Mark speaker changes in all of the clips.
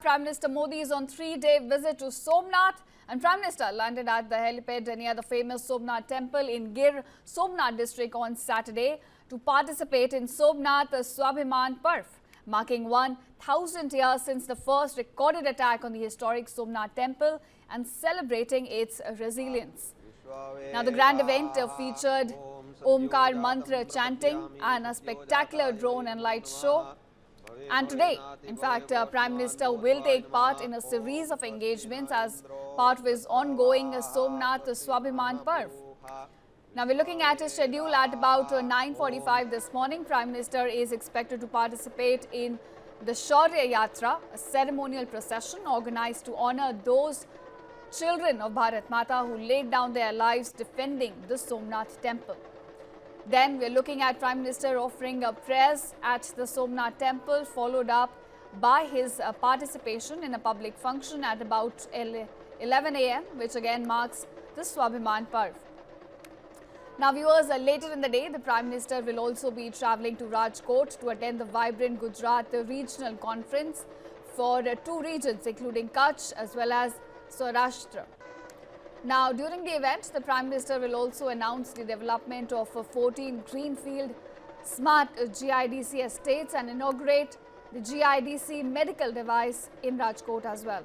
Speaker 1: Prime Minister Modi is on 3-day visit to Somnath, and Prime Minister landed at the helipad near the famous Somnath Temple in Gir Somnath district on Saturday to participate in Somnath Swabhiman Parva, marking 1,000 years since the first recorded attack on the historic Somnath Temple and celebrating its resilience. Now, the grand event featured Omkar Mantra chanting and a spectacular drone and light show. And today, in fact, Prime Minister will take part in a series of engagements as part of his ongoing Somnath Swabhiman Parva. Now, we're looking at his schedule at about 9:45 this morning. Prime Minister is expected to participate in the Shaurya Yatra, a ceremonial procession organized to honor those children of Bharat Mata who laid down their lives defending the Somnath Temple. Then we're looking at Prime Minister offering prayers at the Somnath Temple, followed up by his participation in a public function at about 11 a.m., which again marks the Swabhiman Parva. Now, viewers, later in the day, the Prime Minister will also be travelling to Rajkot to attend the vibrant Gujarat regional conference for two regions, including Kutch as well as Saurashtra. Now, during the event, the Prime Minister will also announce the development of 14 greenfield smart GIDC estates and inaugurate the GIDC medical device in Rajkot as well.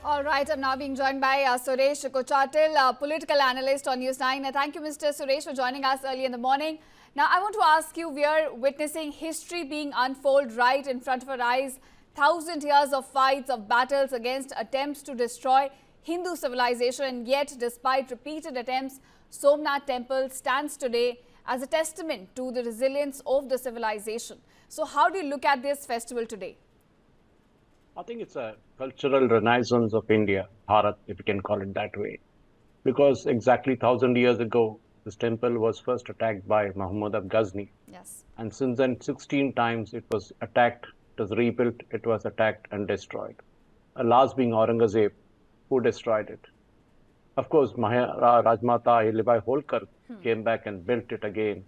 Speaker 1: All right, I'm now being joined by Suresh Kochatil, political analyst on News 9. Thank you, Mr. Suresh, for joining us early in the morning. Now, I want to ask you, we are witnessing history being unfold right in front of our eyes. 1,000 years of fights, of battles against attempts to destroy Hindu civilization, and yet, despite repeated attempts, Somnath Temple stands today as a testament to the resilience of the civilization. So, how do you look at this festival today?
Speaker 2: I think it's a cultural renaissance of India, Bharat, if you can call it that way. Because exactly 1,000 years ago, this temple was first attacked by Muhammad of Ghazni.
Speaker 1: Yes.
Speaker 2: And since then, 16 times it was attacked, it was rebuilt, it was attacked and destroyed. Last being Aurangzeb, who destroyed it. Of course, Rajmata Ahilyabai Holkar came back and built it again.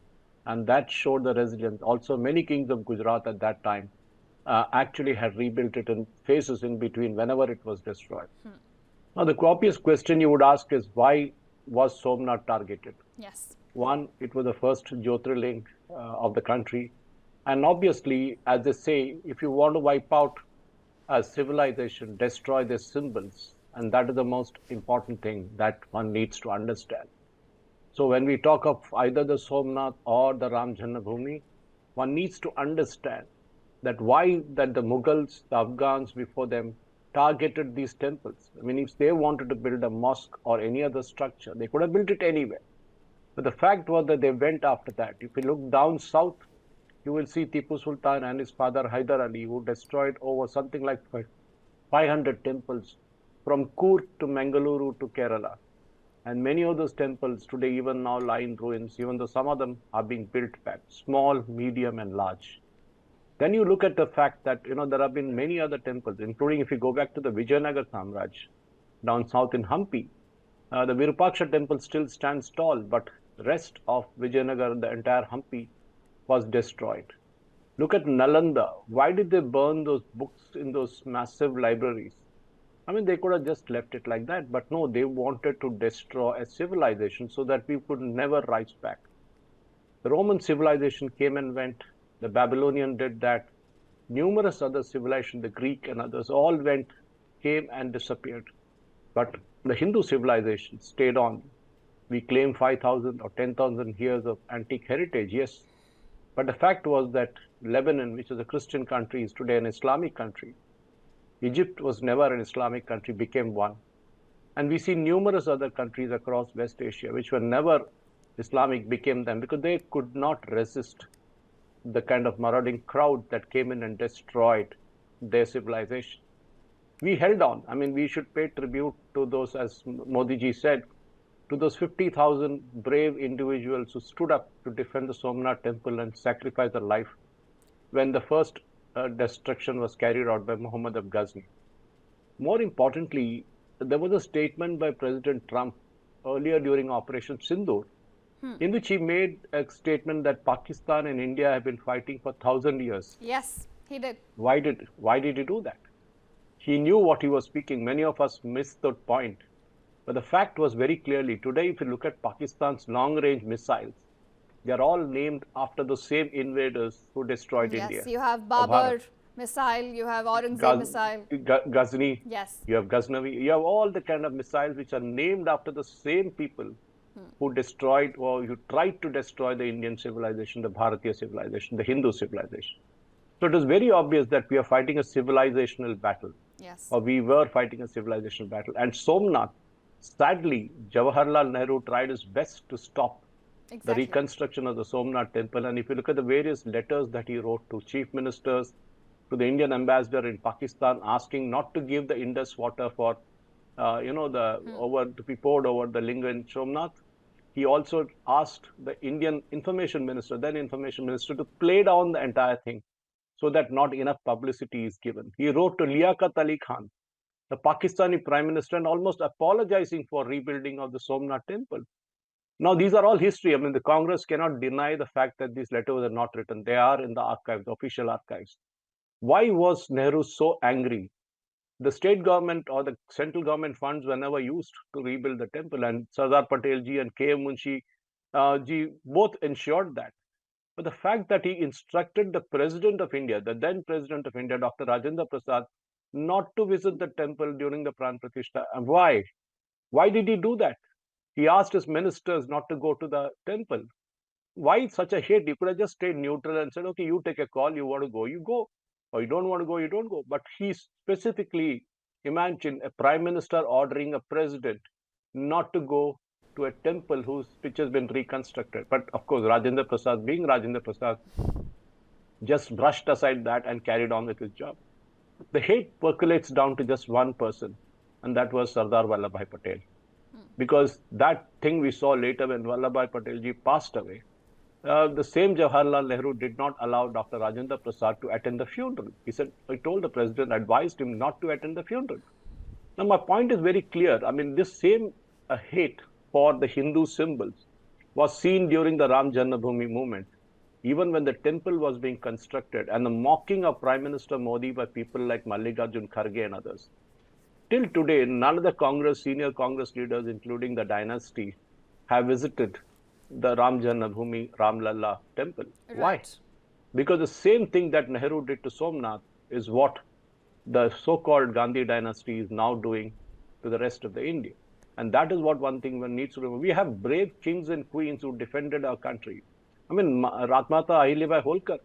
Speaker 2: And that showed the resilience. Also, many kings of Gujarat at that time actually had rebuilt it in phases in between whenever it was destroyed. Now, the obvious question you would ask is, why was Somnath targeted?
Speaker 1: Yes.
Speaker 2: One, it was the first Jyotirling of the country. And obviously, as they say, if you want to wipe out a civilization, destroy their symbols. And that is the most important thing that one needs to understand. So when we talk of either the Somnath or the Ram Janmabhoomi, one needs to understand that why that the Mughals, the Afghans before them targeted these temples. I mean, if they wanted to build a mosque or any other structure, they could have built it anywhere. But the fact was that they went after that. If you look down south, you will see Tipu Sultan and his father Hyder Ali, who destroyed over something like 500 temples from Coorg to Mangaluru to Kerala. And many of those temples today even now lie in ruins, even though some of them are being built back, small, medium and large. Then you look at the fact that, there have been many other temples, including if you go back to the Vijayanagar Samraj, down south in Hampi, the Virupaksha temple still stands tall, but the rest of Vijayanagar, the entire Hampi, was destroyed. Look at Nalanda. Why did they burn those books in those massive libraries? I mean, they could have just left it like that, but no, they wanted to destroy a civilization so that we could never rise back. The Roman civilization came and went. The Babylonian did that. Numerous other civilizations, the Greek and others, all came and disappeared. But the Hindu civilization stayed on. We claim 5,000 or 10,000 years of antique heritage, yes. But the fact was that Lebanon, which is a Christian country, is today an Islamic country. Egypt was never an Islamic country, became one. And we see numerous other countries across West Asia, which were never Islamic, became them because they could not resist the kind of marauding crowd that came in and destroyed their civilization. We held on. I mean, we should pay tribute to those, as Modi ji said, to those 50,000 brave individuals who stood up to defend the Somnath Temple and sacrifice their life when the first destruction was carried out by Muhammad of Ghazni. More importantly, there was a statement by President Trump earlier during Operation Sindoor, in which he made a statement that Pakistan and India have been fighting for 1,000 years.
Speaker 1: Yes, he did.
Speaker 2: Why did he do that? He knew what he was speaking. Many of us missed that point. But the fact was very clearly, today if you look at Pakistan's long-range missiles, they are all named after the same invaders who destroyed India.
Speaker 1: Yes, you have Babur missile, you have Aurangzeb missile.
Speaker 2: Ghazni,
Speaker 1: yes.
Speaker 2: You have Ghaznavi, you have all the kind of missiles which are named after the same people who destroyed or who tried to destroy the Indian civilization, the Bharatiya civilization, the Hindu civilization. So it is very obvious that we are fighting a civilizational battle.
Speaker 1: Yes.
Speaker 2: Or we were fighting a civilizational battle. And Somnath, sadly, Jawaharlal Nehru tried his best to stop the reconstruction of the Somnath Temple. And if you look at the various letters that he wrote to chief ministers, to the Indian ambassador in Pakistan, asking not to give the Indus water for, to be poured over the linga in Somnath. He also asked the Indian information minister, then information minister, to play down the entire thing so that not enough publicity is given. He wrote to Liaquat Ali Khan, the Pakistani prime minister, and almost apologizing for rebuilding of the Somnath Temple. Now, these are all history. I mean, the Congress cannot deny the fact that these letters are not written. They are in the archives, the official archives. Why was Nehru so angry? The state government or the central government funds were never used to rebuild the temple, and Sardar Patel ji and K.M. Munshi ji both ensured that. But the fact that he instructed the President of India, the then President of India, Dr. Rajendra Prasad, not to visit the temple during the Pran Pratishtha. And why? Why did he do that? He asked his ministers not to go to the temple. Why such a hate? He could have just stayed neutral and said, okay, you take a call, you want to go, you go. Or you don't want to go, you don't go. But he specifically imagined a prime minister ordering a president not to go to a temple which has been reconstructed. But of course, Rajendra Prasad, being Rajendra Prasad, just brushed aside that and carried on with his job. The hate percolates down to just one person, and that was Sardar Vallabhbhai Patel. Because that thing we saw later when Vallabhbhai Patel ji passed away, the same Jawaharlal Nehru did not allow Dr. Rajendra Prasad to attend the funeral. He said, I told the president, advised him not to attend the funeral. Now, my point is very clear. I mean, this same hate for the Hindu symbols was seen during the Ram Janmabhoomi movement, even when the temple was being constructed, and the mocking of Prime Minister Modi by people like Mallikarjun Kharge and others. Till today, none of the senior Congress leaders, including the dynasty, have visited the Ram Janmabhoomi Ram Lalla temple. Right. Why? Because the same thing that Nehru did to Somnath is what the so-called Gandhi dynasty is now doing to the rest of the India. And that is what one thing one needs to remember. We have brave kings and queens who defended our country. I mean, Ratmata Ahilyabai Holkar,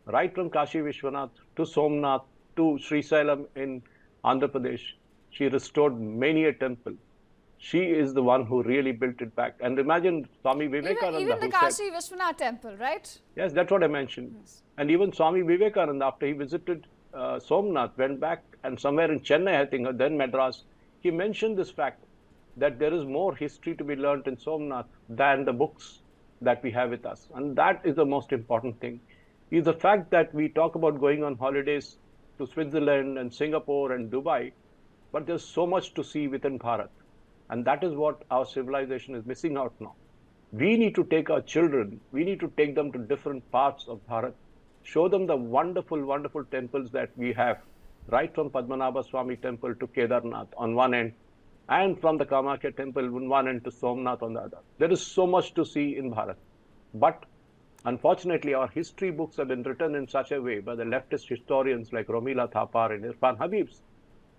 Speaker 2: right from Kashi Vishwanath to Somnath to Sri Sailam in Andhra Pradesh, she restored many a temple. She is the one who really built it back. And imagine Swami Vivekananda.
Speaker 1: Even the Kashi Vishwanath temple, right?
Speaker 2: Yes, that's what I mentioned. Yes. And even Swami Vivekananda, after he visited Somnath, went back, and somewhere in Chennai, I think, or then Madras, he mentioned this fact that there is more history to be learned in Somnath than the books that we have with us. And that is the most important thing. Is the fact that we talk about going on holidays to Switzerland and Singapore and Dubai, but there's so much to see within Bharat. And that is what our civilization is missing out now. We need to take our children, we need to take them to different parts of Bharat, show them the wonderful, wonderful temples that we have, right from Padmanabha Swami temple to Kedarnath on one end, and from the Kamakhya temple on one end to Somnath on the other. There is so much to see in Bharat. But unfortunately, our history books have been written in such a way by the leftist historians like Romila Thapar and Irfan Habibs,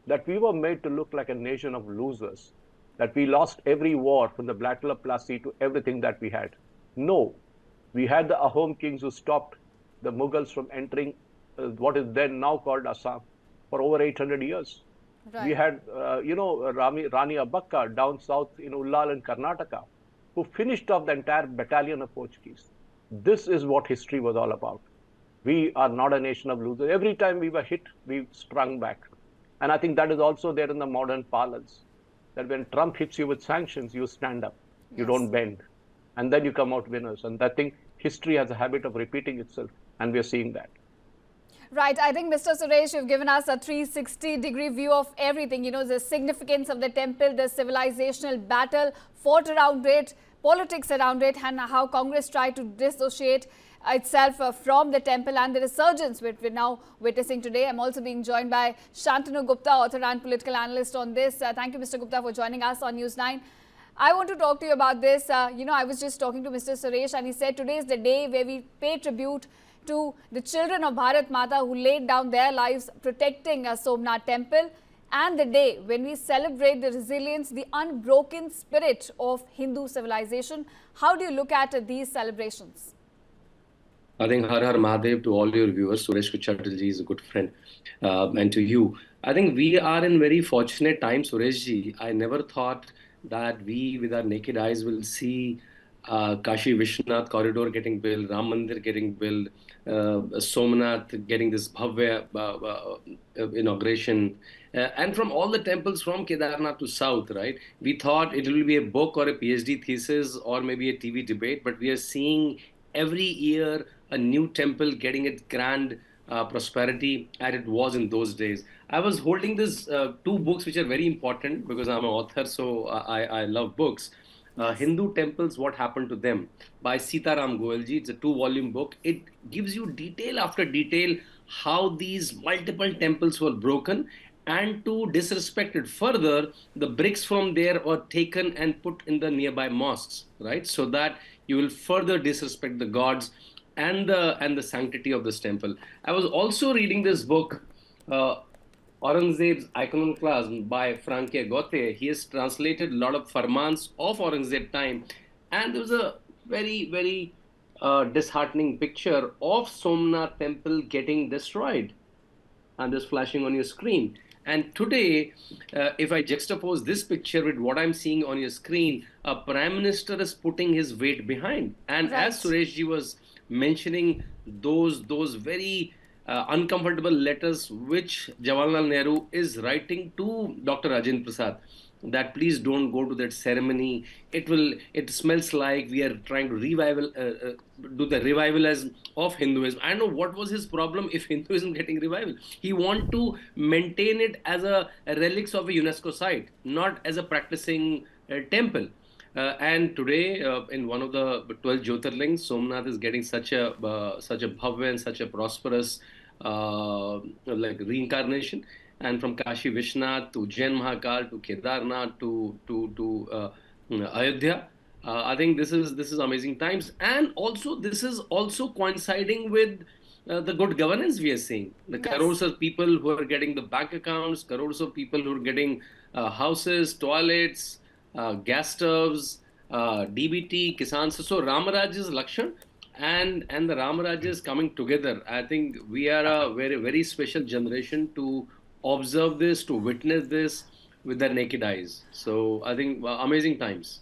Speaker 2: that we were made to look like a nation of losers, that we lost every war from the Battle of Plassey to everything that we had. No, we had the Ahom kings who stopped the Mughals from entering what is then now called Assam for over 800 years. Right. We had, Rani Abbakka down south in Ullal in Karnataka, who finished off the entire battalion of Portuguese. This is what history was all about. We are not a nation of losers. Every time we were hit, we sprung back. And I think that is also there in the modern parlance, that when Trump hits you with sanctions, you stand up. You
Speaker 1: Yes.
Speaker 2: don't bend. And then you come out winners. And that thing, history has a habit of repeating itself. And we are seeing that.
Speaker 1: Right. I think, Mr. Suresh, you've given us a 360-degree view of everything. You know, the significance of the temple, the civilizational battle fought around it, politics around it, and how Congress tried to dissociate itself from the temple, and the resurgence which we're now witnessing today. I'm also being joined by Shantanu Gupta, author and political analyst on this. Thank you, Mr. Gupta, for joining us on News 9. I want to talk to you about this. You know, I was just talking to Mr. Suresh, and he said today is the day where we pay tribute to the children of Bharat Mata who laid down their lives protecting Somnath Temple, and the day when we celebrate the resilience, the unbroken spirit of Hindu civilization. How do you look at these celebrations?
Speaker 3: I think Har Har Mahadev to all your viewers. Suresh Chatterjee is a good friend. And to you, I think we are in very fortunate times, Sureshji. I never thought that we, with our naked eyes, will see Kashi Vishwanath corridor getting built, Ram Mandir getting built, Somnath getting this Bhavya inauguration, and from all the temples from Kedarnath to South, right? We thought it will be a book or a PhD thesis or maybe a TV debate, but we are seeing every year a new temple getting its grand prosperity as it was in those days. I was holding this two books which are very important because I'm an author, so I love books. Hindu Temples, What Happened to Them by Sitaram Goelji. It's a 2-volume book. It gives you detail after detail how these multiple temples were broken, and to disrespect it further, the bricks from there were taken and put in the nearby mosques, right? So that you will further disrespect the gods and the sanctity of this temple. I was also reading this book, Aurangzeb's Iconoclasm by Frankia Gothe. He has translated a lot of farmans of Aurangzeb time, and there was a very, very disheartening picture of Somnath Temple getting destroyed. And this flashing on your screen. And today, if I juxtapose this picture with what I'm seeing on your screen, a prime minister is putting his weight behind. And
Speaker 1: Right.
Speaker 3: as Sureshji was mentioning, those very uncomfortable letters which Jawaharlal Nehru is writing to Dr. Rajendra Prasad, that please don't go to that ceremony. It smells like we are trying to do the revivalism of Hinduism. I don't know what was his problem if Hinduism getting revival. He want to maintain it as a relics of a UNESCO site, not as a practicing temple. And today, in one of the 12 Jyotirlings, Somnath is getting such a bhavya and such a prosperous like reincarnation. And from Kashi Vishwanath to Jain Mahakal to Kedarnath to Ayodhya, I think this is amazing times. And also this is also coinciding with the good governance we are seeing. The
Speaker 1: Yes.
Speaker 3: crores of people who are getting the bank accounts, crores of people who are getting houses, toilets, gas stoves, DBT, Kisan. So Ramaraj is Lakshan, and the Ramaraj is coming together. I think we are a very, very special generation to observe this, to witness this with their naked eyes. So I think amazing times.